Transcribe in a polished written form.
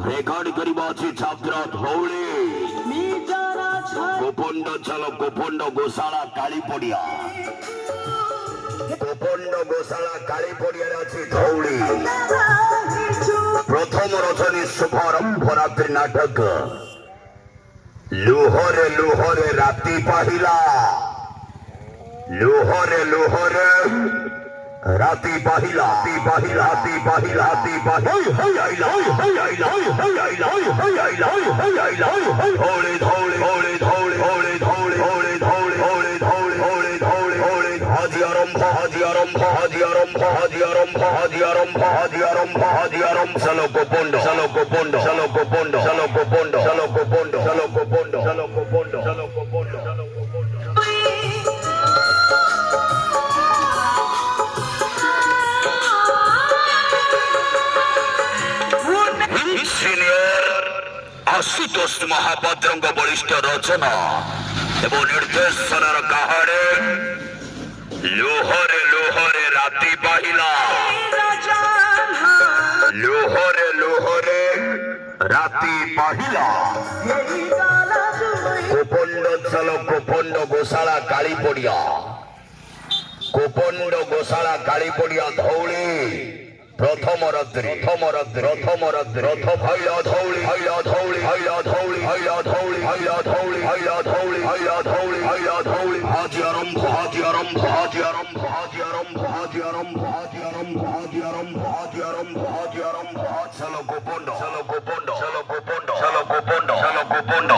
record করিবাছি ছাত্র ধৌলি গোপন্ড চল গোপন্ড গোশালা কালী পড়িয়া গোপন্ড গোশালা কালী পড়িয়ার আছে ধৌলি প্রথম রচনী শুভারম্ভ রাত্রি নাটক লুহরে লুহরে রাতি পাহিলা লুহরে লুহরে রাতি পাহিলা তি পাহিলা তি পাহিলা তি পাহিলা হই আইলা হই আইলা হই আইলা হই আইলা হই আইলা ধৌলি ধৌলি ধৌলি ধৌলি ধৌলি ধৌলি ধৌলি ধৌলি ধৌলি ধৌলি ধৌলি ধৌলি হাজি আরম্ভ হাজি আরম্ভ হাজি আরম্ভ হাজি আরম্ভ হাজি আরম্ভ হাজি আরম্ভ হাজি আরম্ভ চলো গোপন্ড চলো গোপন্ড চলো গোপন্ড চলো গোপন্ড চলো গোপন্ড চলো গোপন্ড চলো গোপন্ড চলো গোপন্ড চলো গোপন্ড সিনিয়র আশুতোষ মহাপাত্রଙ୍କ বরিষ্ঠ রচনা এবং নির্দেশনার কাহারে লুহরে লুহরে রাতি পাহিলা লুহরে লুহরে রাতি পাহিলা গোপন্ড চল গোপন্ড গোশালা কালী পড়িয়া গোপন্ড গোশালা কালী পড়িয়া ধৌলি প্রথম রাত্রি প্রথম রাত্রি প্রথম রাত্রি রথ ভাইলা ধৌলি ভাইলা ধৌলি ভাইলা ধৌলি ভাইলা ধৌলি ভাইলা ধৌলি ভাইলা ধৌলি ভাইলা ধৌলি ভাইলা ধৌলি হাজি আরম্ভ হাজি আরম্ভ হাজি আরম্ভ হাজি আরম্ভ হাজি আরম্ভ হাজি আরম্ভ হাজি আরম্ভ হাজি আরম্ভ হাজি আরম্ভ চলো গোপন্ড চলো গোপন্ড চলো গোপন্ড চলো গোপন্ড চলো গোপন্ড